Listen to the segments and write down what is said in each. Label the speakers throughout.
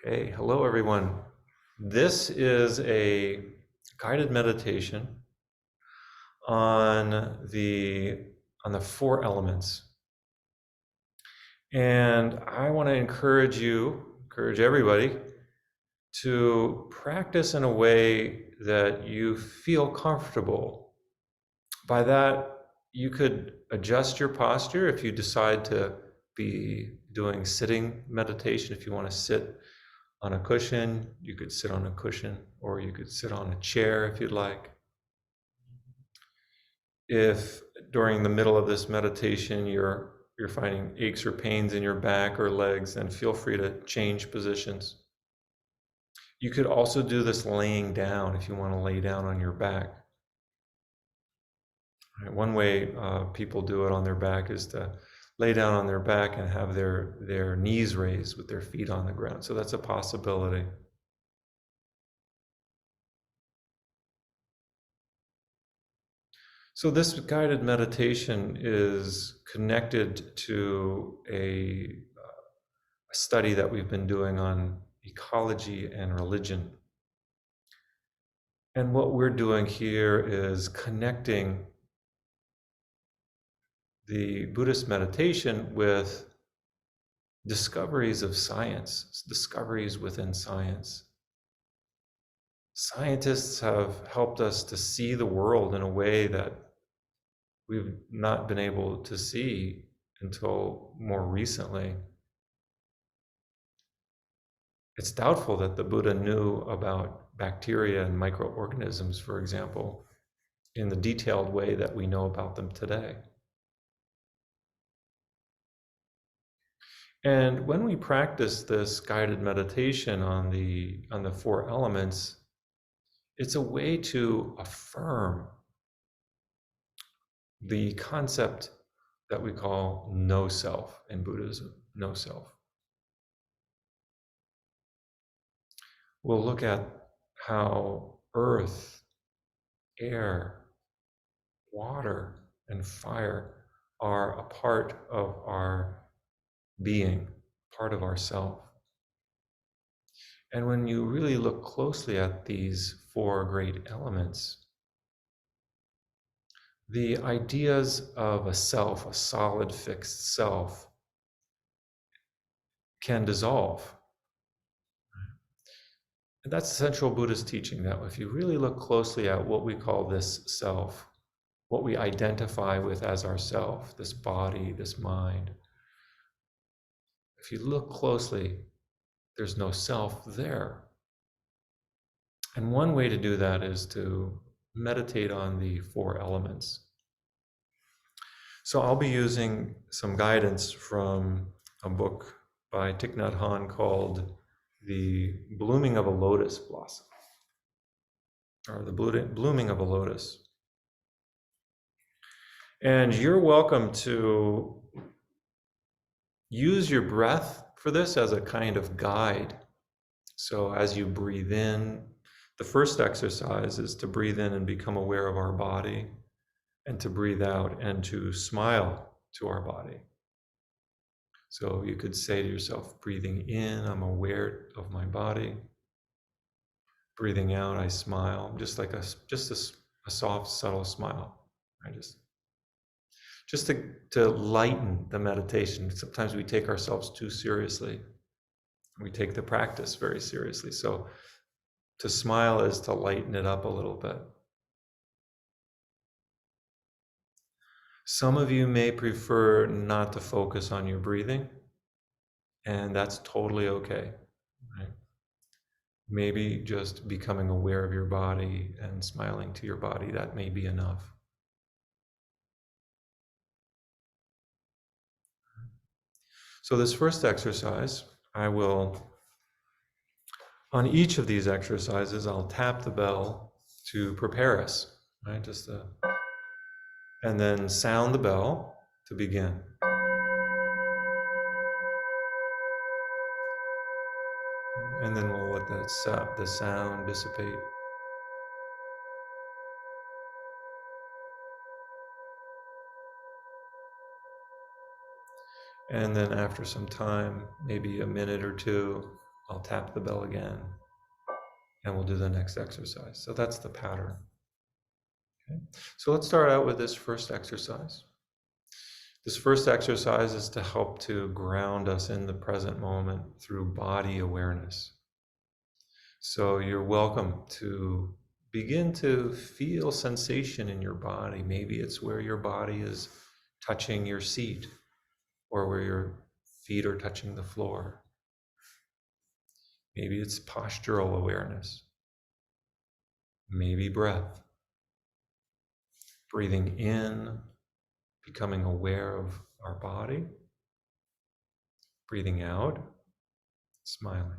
Speaker 1: Okay, hello everyone. This is a guided meditation on the four elements. And I want to encourage everybody to practice in a way that you feel comfortable. By that, you could adjust your posture if you decide to be doing sitting meditation. If you want to sit on a cushion, you could sit on a cushion, or you could sit on a chair if you'd like. If during the middle of this meditation you're finding aches or pains in your back or legs, then feel free to change positions. You could also do this laying down if you want to lay down on your back. Right, one way people do it on their back is to lay down on their back and have their knees raised with their feet on the ground. So that's a possibility. So this guided meditation is connected to a study that we've been doing on ecology and religion. And what we're doing here is connecting the Buddhist meditation with discoveries of science, discoveries within science. Scientists have helped us to see the world in a way that we've not been able to see until more recently. It's doubtful that the Buddha knew about bacteria and microorganisms, for example, in the detailed way that we know about them today. And when we practice this guided meditation on the four elements, it's a way to affirm the concept that we call no self in Buddhism, no self. We'll look at how earth, air, water, and fire are a part of our being, part of ourself. And when you really look closely at these four great elements, the ideas of a self, a solid fixed self, can dissolve. And that's central Buddhist teaching, that if you really look closely at what we call this self, what we identify with as ourself, this body, this mind, if you look closely, there's no self there. And one way to do that is to meditate on the four elements. So I'll be using some guidance from a book by Thich Nhat Hanh called The Blooming of a Lotus Blossom, or The Blooming of a Lotus. And you're welcome to use your breath for this as a kind of guide. So as you breathe in, the first exercise is to breathe in and become aware of our body, and to breathe out and to smile to our body. So you could say to yourself, breathing in, I'm aware of my body. Breathing out, I smile, just like a soft, subtle smile. I just to lighten the meditation. Sometimes we take ourselves too seriously. We take the practice very seriously. So to smile is to lighten it up a little bit. Some of you may prefer not to focus on your breathing, and that's totally okay. Right? Maybe just becoming aware of your body and smiling to your body, that may be enough. So this first exercise, on each of these exercises, I'll tap the bell to prepare us, right? And then sound the bell to begin. And then we'll let the sound dissipate. And then after some time, maybe a minute or two, I'll tap the bell again, and we'll do the next exercise. So that's the pattern. Okay? So let's start out with this first exercise. This first exercise is to help to ground us in the present moment through body awareness. So you're welcome to begin to feel sensation in your body. Maybe it's where your body is touching your seat or where your feet are touching the floor. Maybe it's postural awareness. Maybe breath. Breathing in, becoming aware of our body. Breathing out, smiling.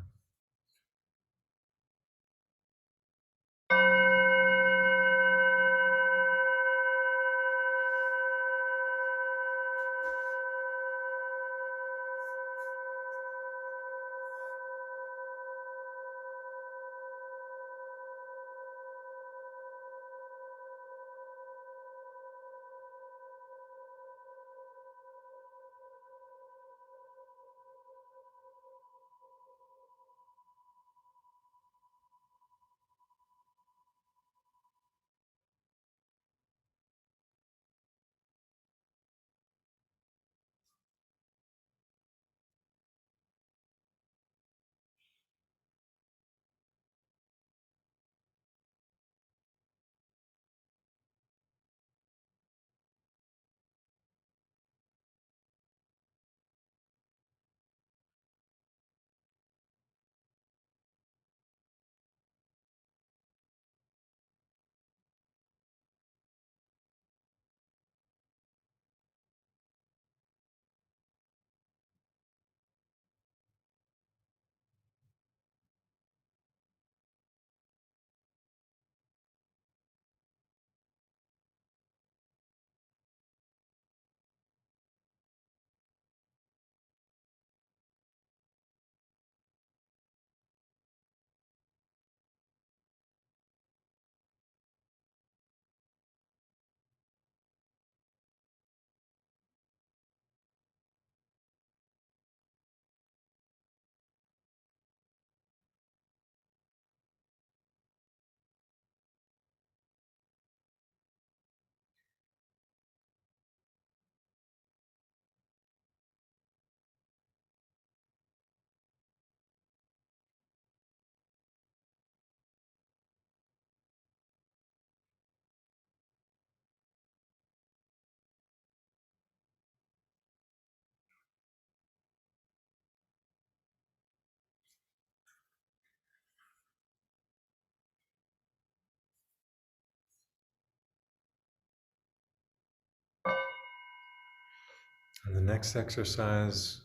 Speaker 1: And the next exercise,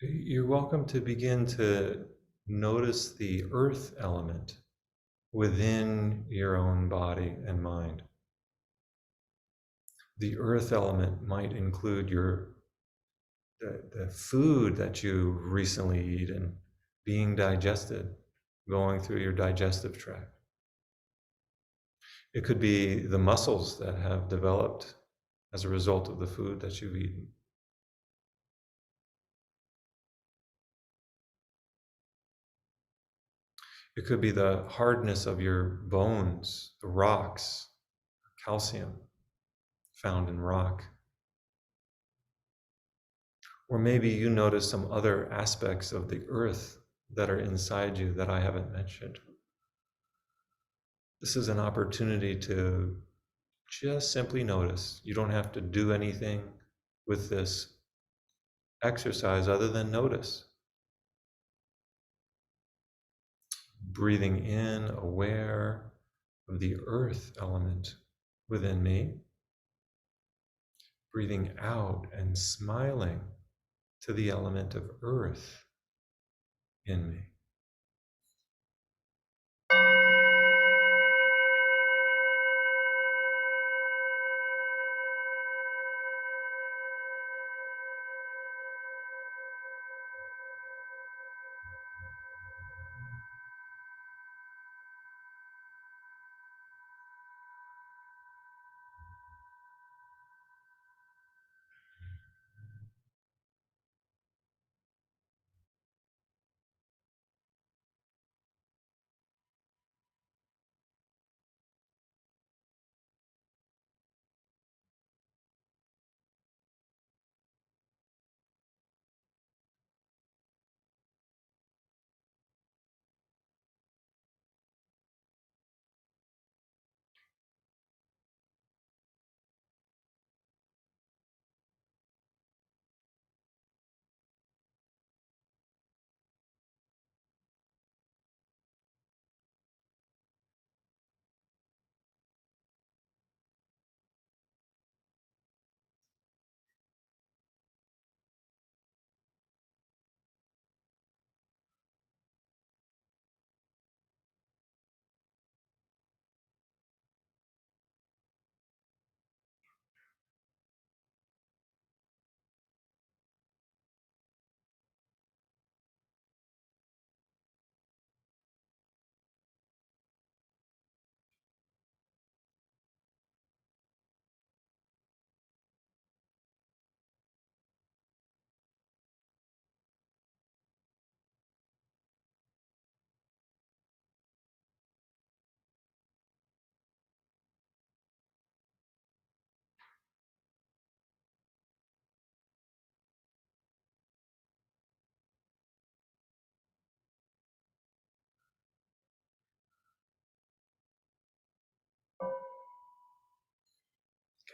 Speaker 1: you're welcome to begin to notice the earth element within your own body and mind. The earth element might include the food that you recently eaten being digested, going through your digestive tract. It could be the muscles that have developed as a result of the food that you've eaten. It could be the hardness of your bones, the rocks, calcium found in rock. Or maybe you notice some other aspects of the earth that are inside you that I haven't mentioned. This is an opportunity to just simply notice. You don't have to do anything with this exercise other than notice. Breathing in, aware of the earth element within me. Breathing out and smiling to the element of earth in me.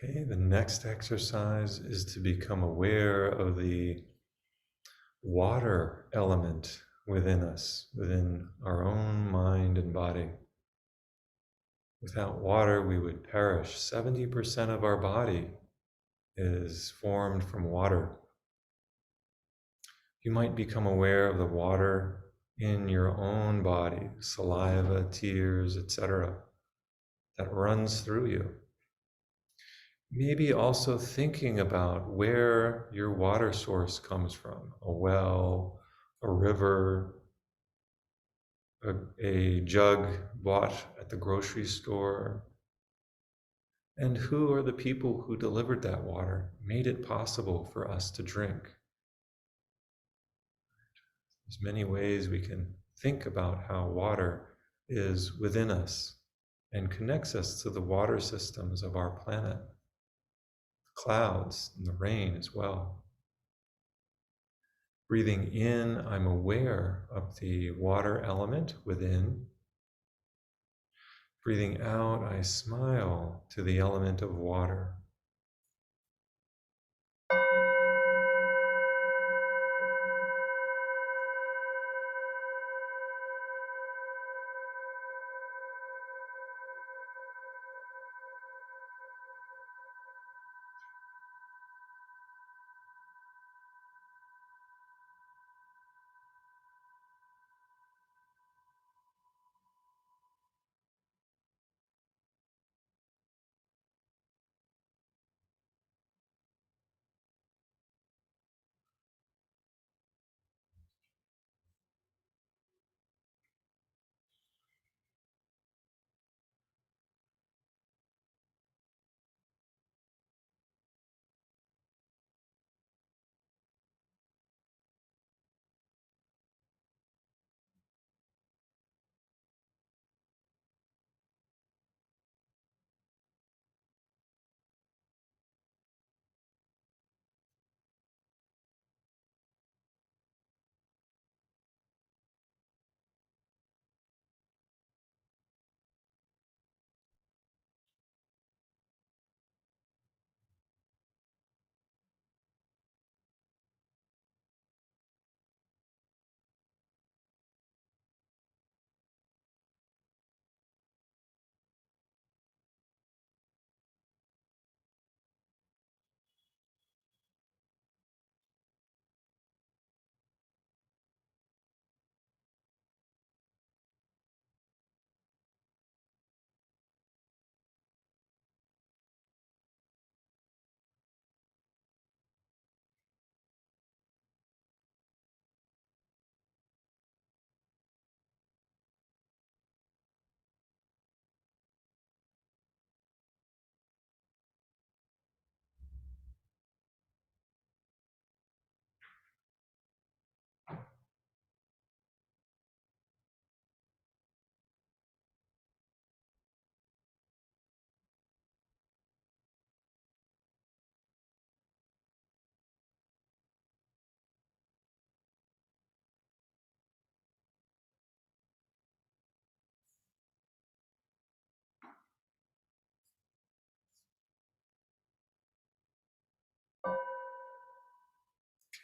Speaker 1: Okay, the next exercise is to become aware of the water element within us, within our own mind and body. Without water, we would perish. 70% of our body is formed from water. You might become aware of the water in your own body, saliva, tears, etc., that runs through you. Maybe also thinking about where your water source comes from, a well, a river, a jug bought at the grocery store, and who are the people who delivered that water, made it possible for us to drink. There's many ways we can think about how water is within us and connects us to the water systems of our planet, the clouds and the rain as well. Breathing in, I'm aware of the water element within. Breathing out, I smile to the element of water.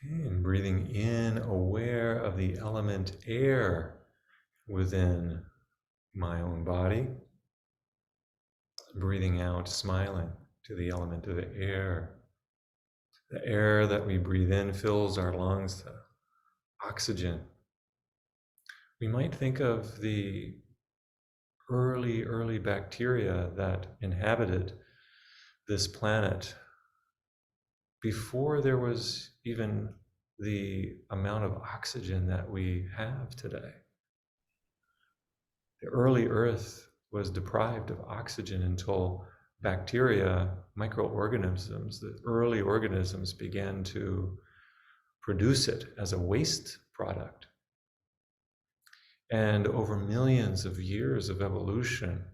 Speaker 1: Okay, and breathing in, aware of the element air within my own body. Breathing out, smiling to the element of the air. The air that we breathe in fills our lungs, the oxygen. We might think of the early bacteria that inhabited this planet before there was even the amount of oxygen that we have today. The early Earth was deprived of oxygen until bacteria, microorganisms, the early organisms began to produce it as a waste product. And over millions of years of evolution,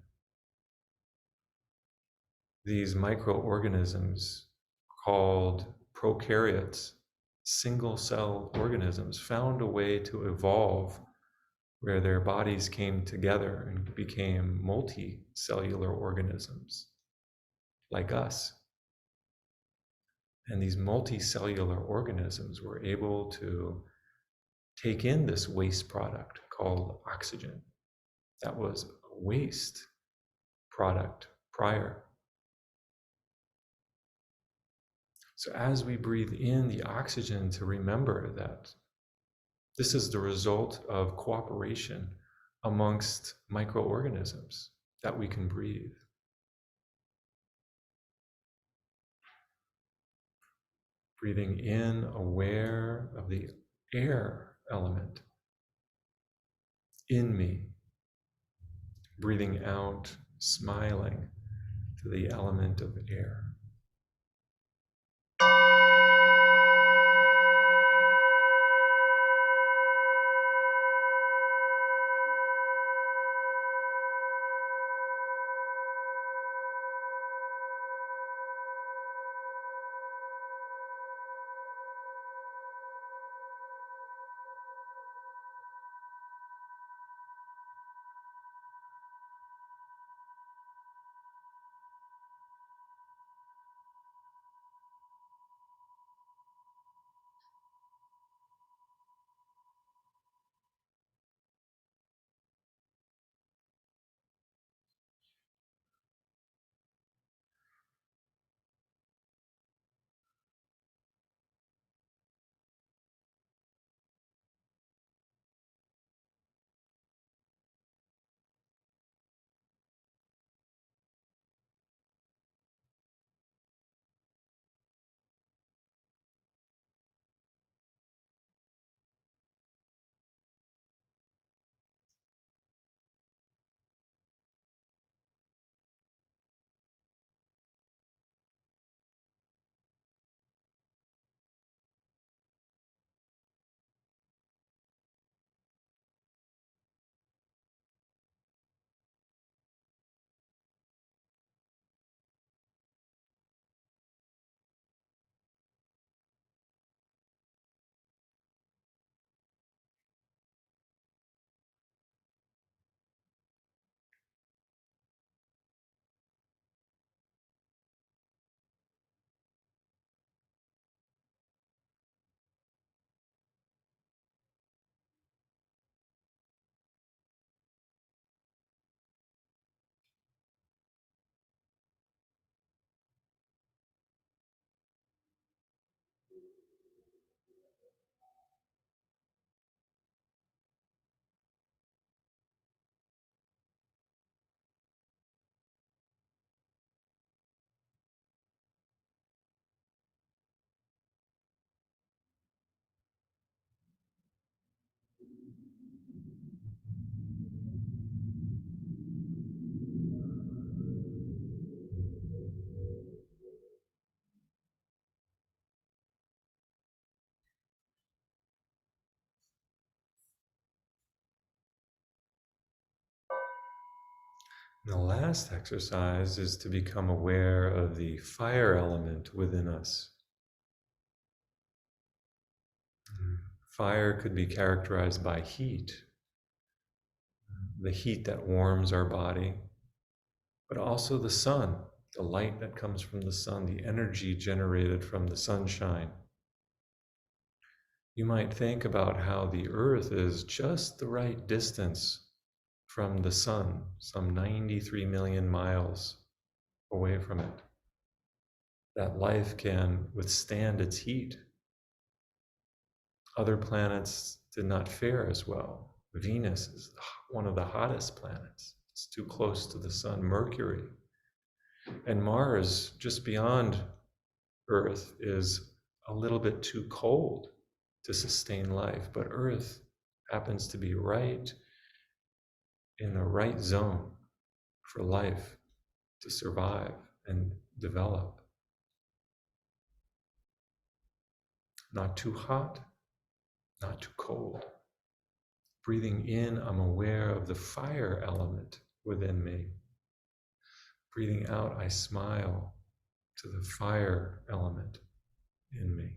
Speaker 1: these microorganisms called prokaryotes, single cell organisms, found a way to evolve where their bodies came together and became multicellular organisms like us. And these multicellular organisms were able to take in this waste product called oxygen that was a waste product prior. So as we breathe in the oxygen, to remember that this is the result of cooperation amongst microorganisms that we can breathe. Breathing in, aware of the air element in me. Breathing out, smiling to the element of air. The last exercise is to become aware of the fire element within us. Fire could be characterized by heat, the heat that warms our body, but also the sun, the light that comes from the sun, the energy generated from the sunshine. You might think about how the earth is just the right distance from the sun, some 93 million miles away from it. That life can withstand its heat. Other planets did not fare as well. Venus is one of the hottest planets. It's too close to the sun. Mercury and Mars, just beyond Earth, is a little bit too cold to sustain life. But Earth happens to be right in the right zone for life to survive and develop. Not too hot, not too cold. Breathing in, I'm aware of the fire element within me. Breathing out, I smile to the fire element in me.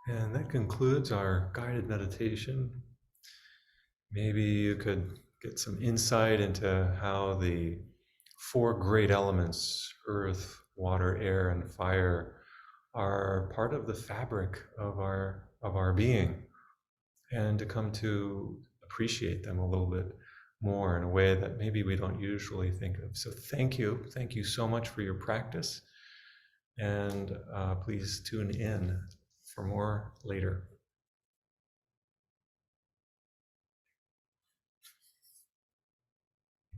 Speaker 1: And that concludes our guided meditation. Maybe you could get some insight into how the four great elements, earth, water, air, and fire, are part of the fabric of our being, and to come to appreciate them a little bit more in a way that maybe we don't usually think of. So thank you so much for your practice, and please tune in for more later.